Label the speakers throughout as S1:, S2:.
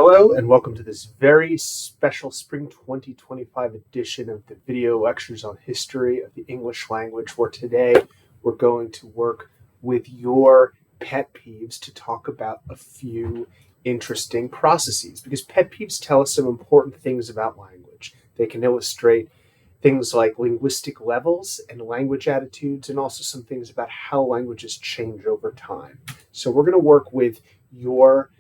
S1: Hello and welcome to this very special Spring 2025 edition of the video lectures on history of the English language, where today we're going to work with your pet peeves to talk about a few interesting processes, because pet peeves tell us some important things about language. They can illustrate things like linguistic levels and language attitudes, and also some things about how languages change over time. So we're going to work with your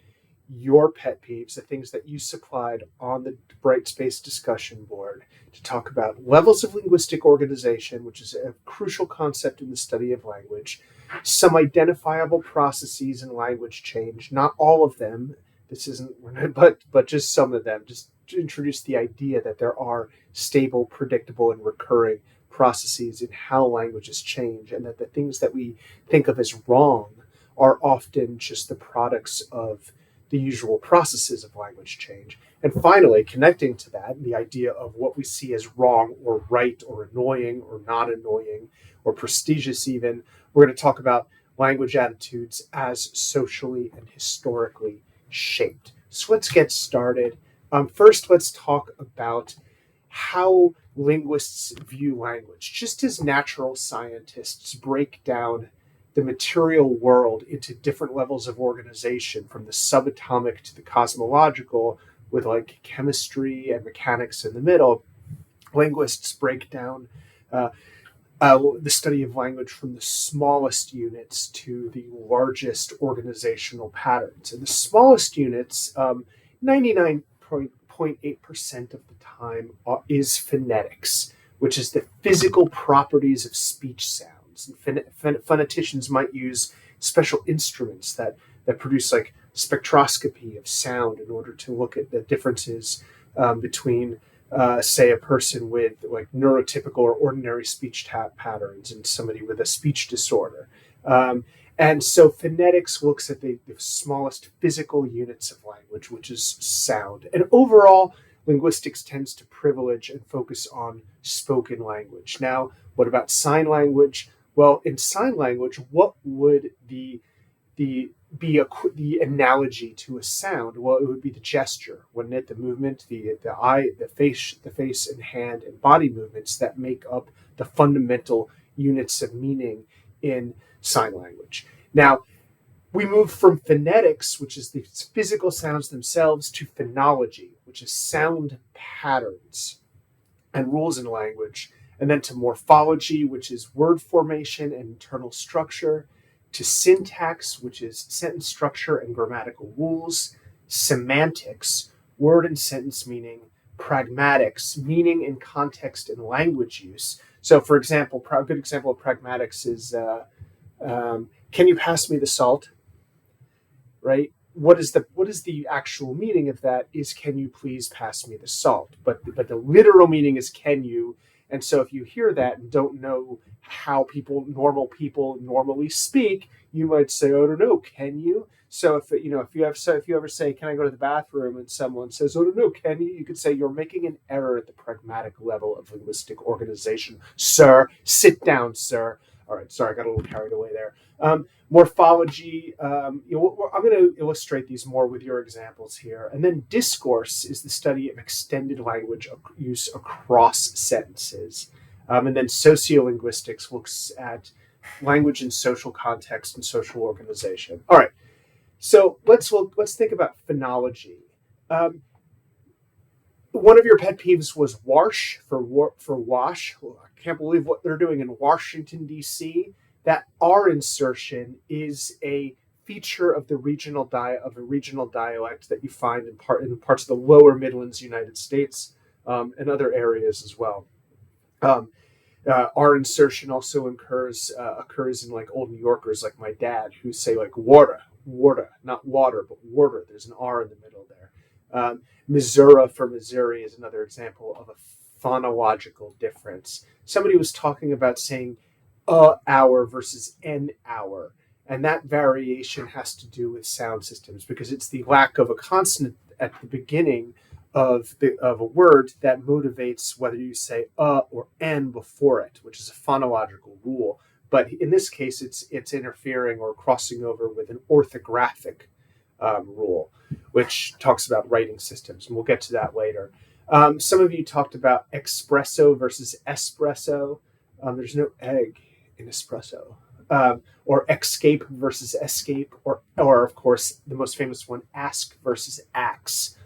S1: pet peeves, the things that you supplied on the Brightspace discussion board, to talk about levels of linguistic organization, which is a crucial concept in the study of language, some identifiable processes in language change, not all of them, this isn't, but just some of them, just to introduce the idea that there are stable, predictable, and recurring processes in how languages change, and that the things that we think of as wrong are often just the products of the usual processes of language change. And finally, connecting to that, the idea of what we see as wrong or right or annoying or not annoying or prestigious even, we're going to talk about language attitudes as socially and historically shaped. So let's get started. First, let's talk about how linguists view language. Just as natural scientists break down the material world into different levels of organization, from the subatomic to the cosmological, with like chemistry and mechanics in the middle, linguists break down the study of language from the smallest units to the largest organizational patterns. And the smallest units, 99.8% of the time, is phonetics, which is the physical properties of speech sound. And phoneticians might use special instruments that produce like spectroscopy of sound in order to look at the differences between, say, a person with like neurotypical or ordinary speech patterns and somebody with a speech disorder. And so phonetics looks at the smallest physical units of language, which is sound. And overall, linguistics tends to privilege and focus on spoken language. Now, what about sign language? Well, in sign language, what would the analogy to a sound? Well, it would be the gesture, wouldn't it? The movement, the eye, the face and hand and body movements that make up the fundamental units of meaning in sign language. Now, we move from phonetics, which is the physical sounds themselves, to phonology, which is sound patterns and rules in language, and then to morphology, which is word formation and internal structure, to syntax, which is sentence structure and grammatical rules, semantics, word and sentence meaning, pragmatics, meaning in context and language use. So, for example, a good example of pragmatics is, can you pass me the salt? Right? What is the actual meaning of that is, can you please pass me the salt? But the literal meaning is, can you? And so if you hear that and don't know how normal people normally speak, you might say, "Oh, no, can you?" So if you ever say, "Can I go to the bathroom?" and someone says, "Oh, no, can you?" You could say, "You're making an error at the pragmatic level of linguistic organization, sir. Sit down, sir." All right, sorry, I got a little carried away there. Morphology, I'm going to illustrate these more with your examples here. And then discourse is the study of extended language use across sentences. And then sociolinguistics looks at language in social context and social organization. All right, so let's think about phonology. One of your pet peeves was WARSH for wash. I can't believe what they're doing in Washington, D.C. That R insertion is a feature of a regional dialect that you find in parts of the lower Midlands United States, and other areas as well. R insertion also occurs in like old New Yorkers like my dad, who say like water, not water, but water. There's an R in the middle there. Missouri for Missouri is another example of a phonological difference. Somebody was talking about saying hour versus an hour, and that variation has to do with sound systems, because it's the lack of a consonant at the beginning of a word that motivates whether you say or n before it, which is a phonological rule. But in this case, it's interfering or crossing over with an orthographic rule. which talks about writing systems, and we'll get to that later. Some of you talked about espresso versus espresso. There's no egg in espresso. Or escape versus escape, or of course, the most famous one, ask versus ax.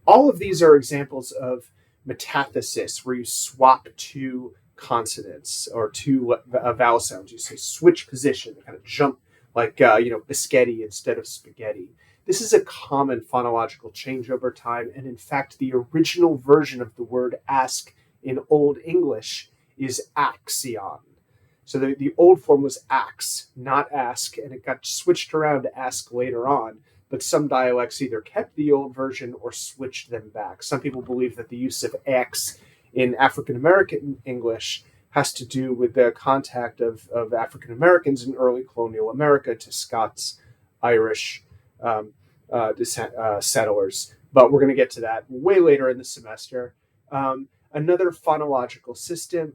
S1: All of these are examples of metathesis, where you swap two consonants or two vowel sounds. You say switch position, kind of jump like, biscotti instead of spaghetti. This is a common phonological change over time, and in fact, the original version of the word ask in Old English is axion. So the old form was ax, not ask, and it got switched around to ask later on. But some dialects either kept the old version or switched them back. Some people believe that the use of ax in African American English has to do with the contact of African Americans in early colonial America to Scots, Irish settlers. But we're going to get to that way later in the semester. Another phonological system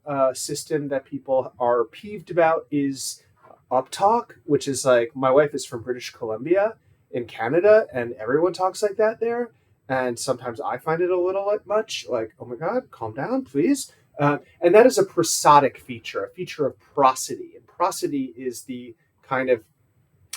S1: that people are peeved about is uptalk, which is like, my wife is from British Columbia in Canada, and everyone talks like that there. And sometimes I find it a little much, like, oh my God, calm down, please. And that is a prosodic feature, a feature of prosody. And prosody is the kind of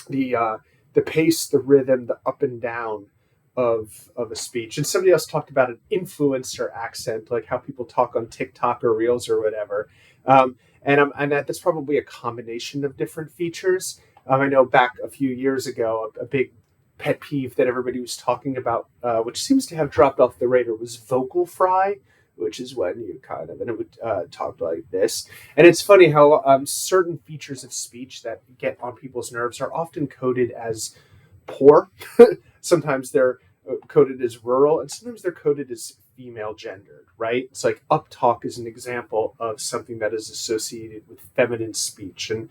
S1: the pace, the rhythm, the up and down of a speech. And somebody else talked about an influencer accent, like how people talk on TikTok or Reels or whatever. And that's probably a combination of different features. I know back a few years ago, a big pet peeve that everybody was talking about, which seems to have dropped off the radar, was vocal fry, which is when you kind of, and it would talk like this. And it's funny how certain features of speech that get on people's nerves are often coded as poor. Sometimes they're coded as rural, and sometimes they're coded as female gendered, right? It's like uptalk is an example of something that is associated with feminine speech, and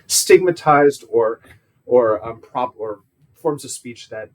S1: stigmatized or forms of speech that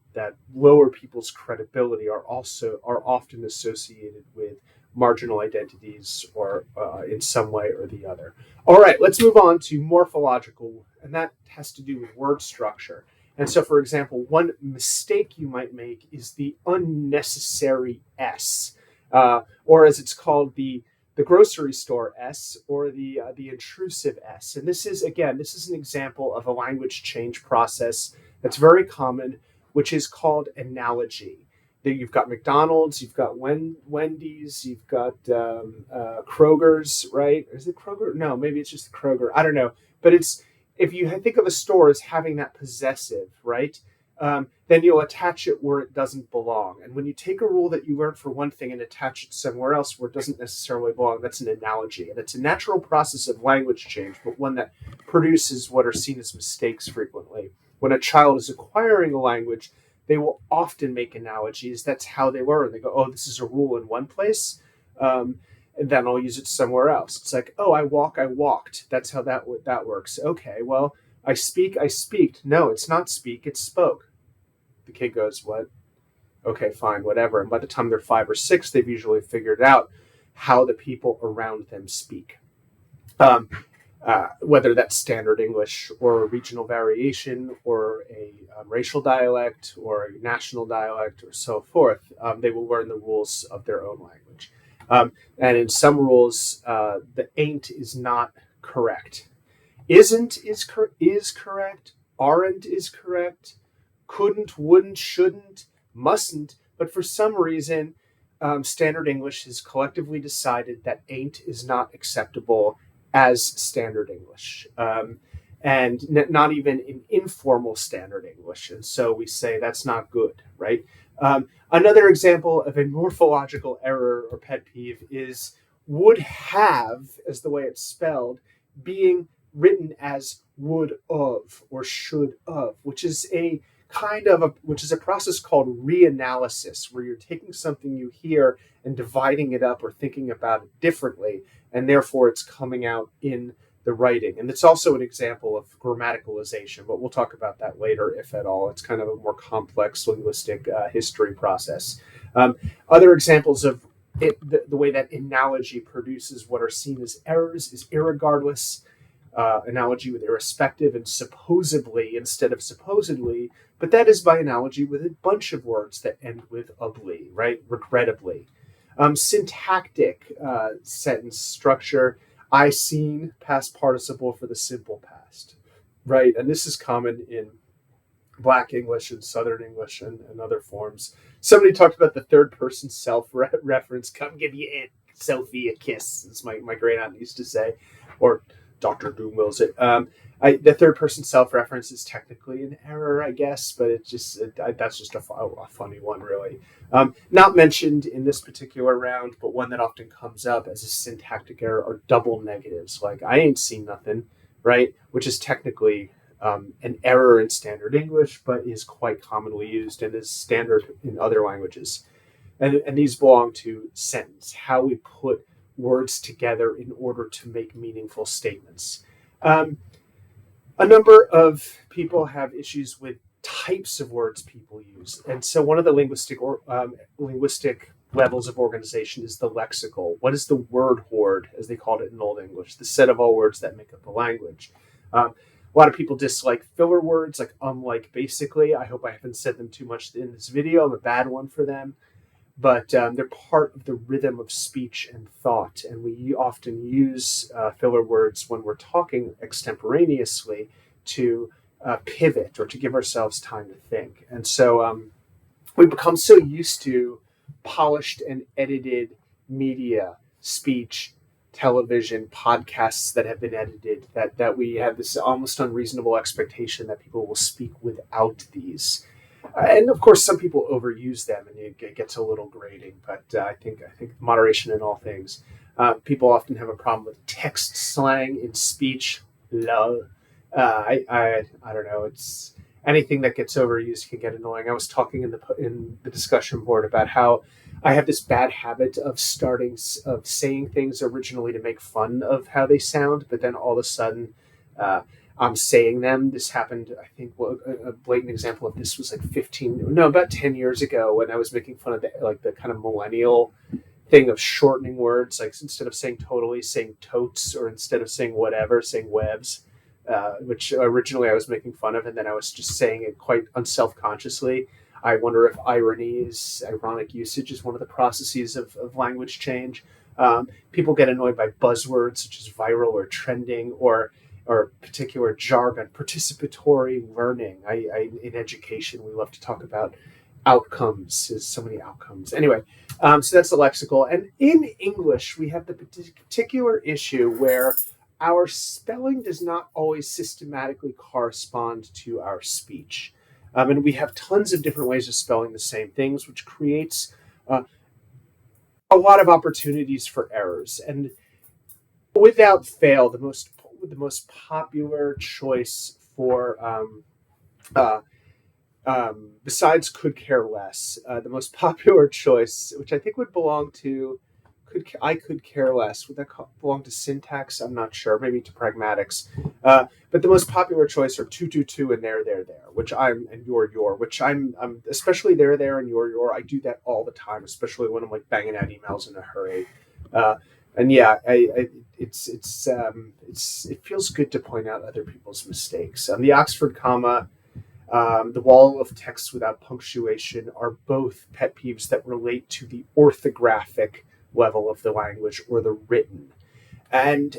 S1: lower people's credibility are often associated with marginal identities or in some way or the other. All right, let's move on to morphological, and that has to do with word structure. And so, for example, one mistake you might make is the unnecessary S, or as it's called, the grocery store S, or the intrusive S. And this is an example of a language change process that's very common, which is called analogy. You've got McDonald's, you've got Wendy's, you've got Kroger's, right? Is it Kroger? No, maybe it's just Kroger. I don't know. But if you think of a store as having that possessive, right, then you'll attach it where it doesn't belong. And when you take a rule that you learned for one thing and attach it somewhere else where it doesn't necessarily belong, that's an analogy. And it's a natural process of language change, but one that produces what are seen as mistakes frequently. When a child is acquiring a language, they will often make analogies. That's how they learn. They go, oh, this is a rule in one place, and then I'll use it somewhere else. It's like, oh, I walk, I walked. That's how that works. Okay, well, I speak, I speaked. No, it's not speak, it's spoke. The kid goes, what? Okay, fine, whatever. And by the time they're 5 or 6, they've usually figured out how the people around them speak. Whether that's standard English or a regional variation or a racial dialect or a national dialect or so forth, they will learn the rules of their own language. And in some rules, the ain't is not correct. Isn't is correct. Aren't is correct. Couldn't, wouldn't, shouldn't, mustn't. But for some reason, standard English has collectively decided that ain't is not acceptable as standard English, and not even in informal standard English. And so we say that's not good, right? Another example of a morphological error or pet peeve is would have, as the way it's spelled, being written as would of or should of, which is a process called reanalysis, where you're taking something you hear and dividing it up or thinking about it differently, and therefore it's coming out in the writing. And it's also an example of grammaticalization, but we'll talk about that later, if at all. It's kind of a more complex linguistic history process. Other examples of the way that analogy produces what are seen as errors is irregardless. analogy with irrespective and supposedly instead of supposedly, but that is by analogy with a bunch of words that end with ably, right? Regrettably. Syntactic sentence structure, I seen, past participle for the simple past, right? And this is common in Black English and Southern English and other forms. Somebody talked about the third person self reference. Come give you Aunt Sophie a kiss, as my great aunt used to say, or Dr. Doom wills it. The third person self reference is technically an error, I guess, but that's just a funny one, really. Not mentioned in this particular round, but one that often comes up as a syntactic error are double negatives, like I ain't seen nothing, right? Which is technically an error in standard English, but is quite commonly used and is standard in other languages. And these belong to sentence, how we put words together in order to make meaningful statements. A number of people have issues with types of words people use. And so one of the linguistic levels of organization is the lexical. What is the word hoard, as they called it in Old English, the set of all words that make up a language? A lot of people dislike filler words like unlike, basically. I hope I haven't said them too much in this video. I'm a bad one for them. But they're part of the rhythm of speech and thought. And we often use filler words when we're talking extemporaneously to pivot or to give ourselves time to think. And so we become so used to polished and edited media, speech, television, podcasts that have been edited, that we have this almost unreasonable expectation that people will speak without these. And of course, some people overuse them, and it gets a little grating. But I think moderation in all things. People often have a problem with text slang in speech. Lol. I don't know. It's anything that gets overused can get annoying. I was talking in the discussion board about how I have this bad habit of saying things originally to make fun of how they sound, but then all of a sudden. I'm saying them. This happened, I think, a blatant example of this was about 10 years ago when I was making fun of the kind of millennial thing of shortening words, like instead of saying totally, saying totes, or instead of saying whatever, saying webs, which originally I was making fun of, and then I was just saying it quite unselfconsciously. I wonder if ironic usage is one of the processes of language change. People get annoyed by buzzwords such as viral or trending or particular jargon, participatory learning. In education, we love to talk about outcomes. There's so many outcomes. Anyway, so that's the lexical. And in English, we have the particular issue where our spelling does not always systematically correspond to our speech. And we have tons of different ways of spelling the same things, which creates a lot of opportunities for errors. And without fail, the most popular choice for besides could care less, the most popular choice, which I think would belong to could care less. Would that belong to syntax? I'm not sure. Maybe to pragmatics. But the most popular choice are to and there, which I'm and your, which I'm especially there and your. I do that all the time, especially when I'm like banging out emails in a hurry. And yeah, it feels good to point out other people's mistakes. The Oxford comma, the wall of text without punctuation are both pet peeves that relate to the orthographic level of the language or the written. And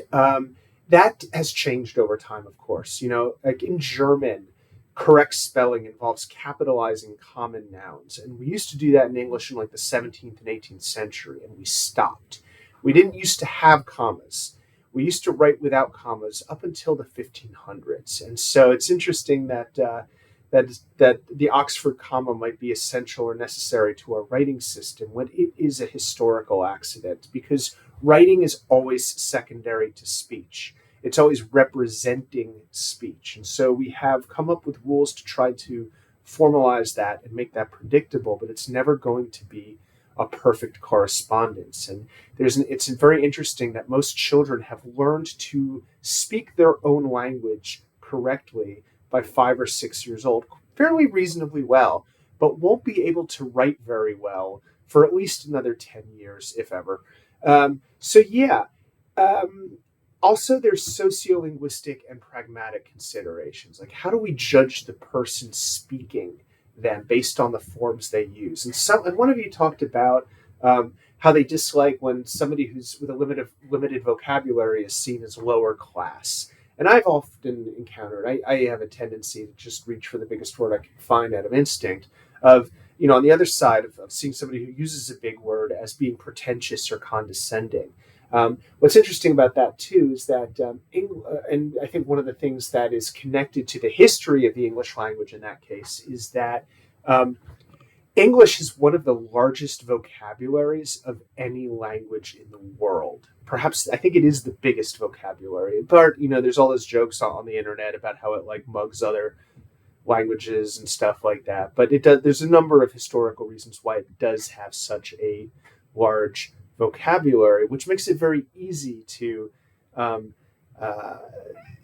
S1: that has changed over time, of course. Like in German, correct spelling involves capitalizing common nouns. And we used to do that in English in like the 17th and 18th century, and we stopped. We didn't used to have commas. We used to write without commas up until the 1500s. And so it's interesting that the Oxford comma might be essential or necessary to our writing system when it is a historical accident, because writing is always secondary to speech. It's always representing speech. And so we have come up with rules to try to formalize that and make that predictable, but it's never going to be a perfect correspondence. And it's very interesting that most children have learned to speak their own language correctly by 5 or 6 years old, fairly reasonably well, but won't be able to write very well for at least another 10 years, if ever. Also, there's sociolinguistic and pragmatic considerations. Like, how do we judge the person speaking them based on the forms they use? And one of you talked about how they dislike when somebody who's with a limited vocabulary is seen as lower class. And I've often encountered, I have a tendency to just reach for the biggest word I can find out of instinct, of, on the other side of seeing somebody who uses a big word as being pretentious or condescending. What's interesting about that, too, is that, and I think one of the things that is connected to the history of the English language in that case is that English is one of the largest vocabularies of any language in the world. Perhaps, I think it is the biggest vocabulary. But, there's all those jokes on the internet about how it mugs other languages and stuff like that. But it does. There's a number of historical reasons why it does have such a large vocabulary, which makes it very easy to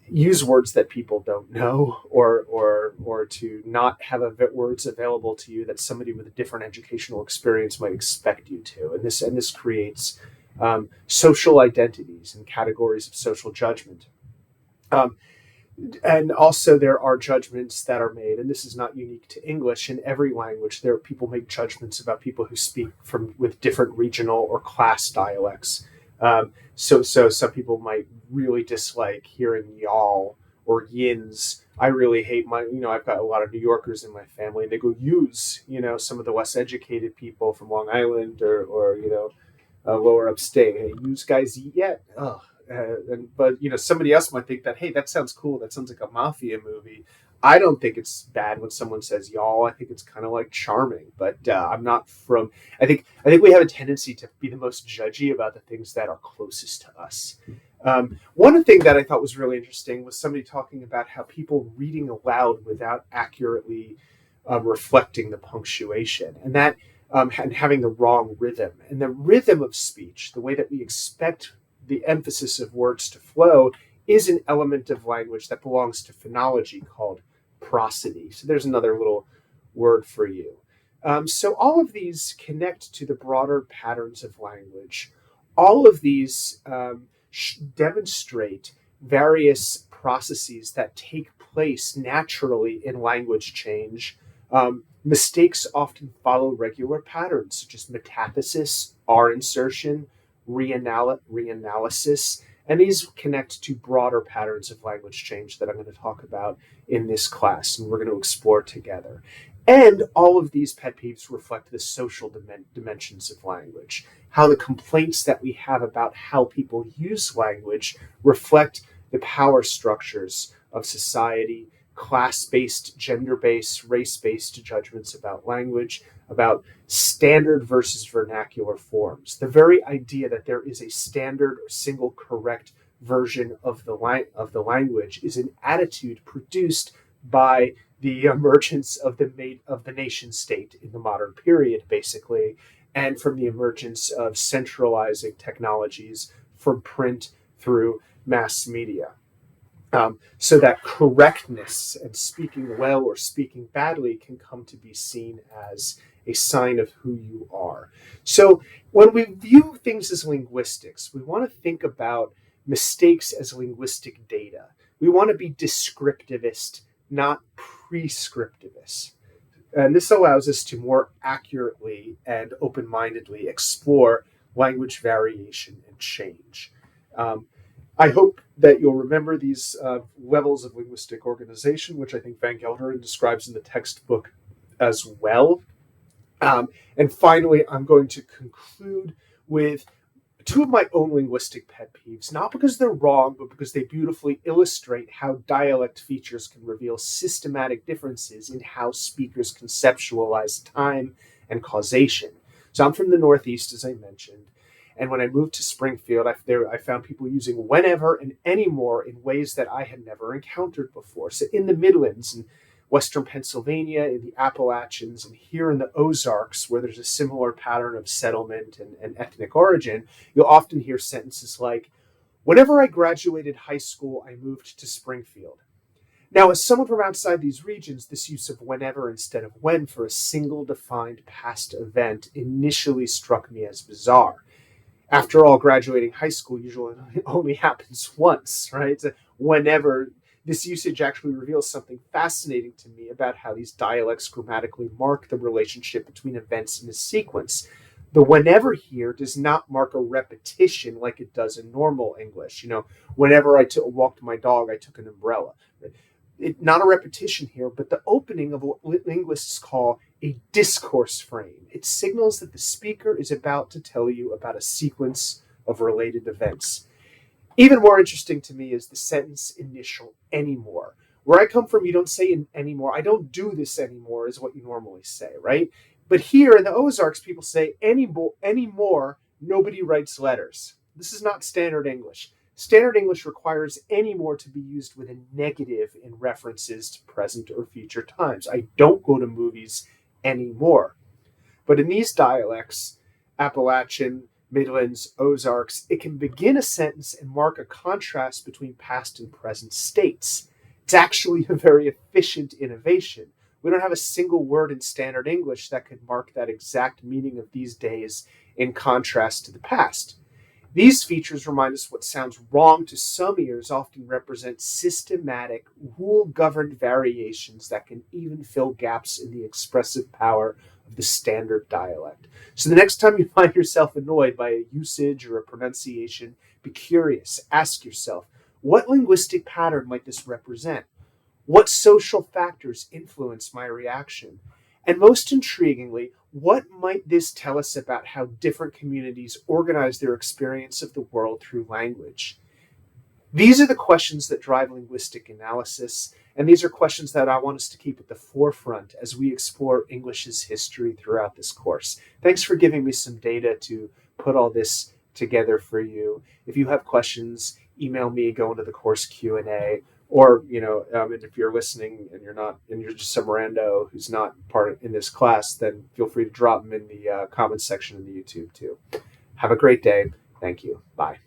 S1: use words that people don't know, or to not have words available to you that somebody with a different educational experience might expect you to. And this creates social identities and categories of social judgment. And also there are judgments that are made, and this is not unique to English. In every language, people make judgments about people who speak with different regional or class dialects. So some people might really dislike hearing y'all or yins. I really hate I've got a lot of New Yorkers in my family, and they go use, some of the less educated people from Long Island or lower upstate. Hey, use guys eat yet? Ugh. But somebody else might think that, hey, that sounds cool. That sounds like a mafia movie. I don't think it's bad when someone says y'all. I think it's kind of charming. But I'm not from. I think we have a tendency to be the most judgy about the things that are closest to us. One thing that I thought was really interesting was somebody talking about how people reading aloud without accurately reflecting the punctuation, and that and having the wrong rhythm, and the rhythm of speech, the way that we expect the emphasis of words to flow, is an element of language that belongs to phonology called prosody. So there's another little word for you. So all of these connect to the broader patterns of language. All of these demonstrate various processes that take place naturally in language change. Mistakes often follow regular patterns, such as metathesis, R insertion, reanalysis, and these connect to broader patterns of language change that I'm going to talk about in this class, and we're going to explore together. And all of these pet peeves reflect the social dimensions of language, how the complaints that we have about how people use language reflect the power structures of society, class-based, gender-based, race-based judgments about language, about standard versus vernacular forms. The very idea that there is a standard or single correct version of the language is an attitude produced by the emergence of the nation state in the modern period, basically, and from the emergence of centralizing technologies from print through mass media. So that correctness and speaking well or speaking badly can come to be seen as a sign of who you are. So when we view things as linguistics, we want to think about mistakes as linguistic data. We want to be descriptivist, not prescriptivist. And this allows us to more accurately and open-mindedly explore language variation and change. I hope that you'll remember these levels of linguistic organization, which I think Van Gelderen describes in the textbook as well. And finally, I'm going to conclude with two of my own linguistic pet peeves, not because they're wrong, but because they beautifully illustrate how dialect features can reveal systematic differences in how speakers conceptualize time and causation. So I'm from the Northeast, as I mentioned. And when I moved to Springfield, I found people using whenever and anymore in ways that I had never encountered before. So in the Midlands and Western Pennsylvania, in the Appalachians, and here in the Ozarks, where there's a similar pattern of settlement and ethnic origin, you'll often hear sentences like, "Whenever I graduated high school, I moved to Springfield." Now, as someone from outside these regions, this use of whenever instead of when for a single defined past event initially struck me as bizarre. After all, graduating high school usually only happens once, right? So whenever this usage actually reveals something fascinating to me about how these dialects grammatically mark the relationship between events in a sequence. The whenever here does not mark a repetition like it does in normal English. Whenever I walked my dog, I took an umbrella. Not a repetition here, but the opening of what linguists call a discourse frame. It signals that the speaker is about to tell you about a sequence of related events. Even more interesting to me is the sentence initial anymore. Where I come from, you don't say anymore. I don't do this anymore is what you normally say, right? But here in the Ozarks, people say anymore. Nobody writes letters. This is not standard English. Standard English requires anymore to be used with a negative in references to present or future times. I don't go to movies anymore. But in these dialects, Appalachian, Midlands, Ozarks, it can begin a sentence and mark a contrast between past and present states. It's actually a very efficient innovation. We don't have a single word in standard English that could mark that exact meaning of these days in contrast to the past. These features remind us what sounds wrong to some ears often represent systematic, rule-governed variations that can even fill gaps in the expressive power of the standard dialect. So the next time you find yourself annoyed by a usage or a pronunciation, be curious. Ask yourself, what linguistic pattern might this represent? What social factors influence my reaction? And most intriguingly, what might this tell us about how different communities organize their experience of the world through language? These are the questions that drive linguistic analysis, and these are questions that I want us to keep at the forefront as we explore English's history throughout this course. Thanks for giving me some data to put all this together for you. If you have questions, email me, go into the course Q&A, or and if you're listening and you're just some rando who's not in this class, then feel free to drop them in the comments section in the YouTube too. Have a great day. Thank you. Bye.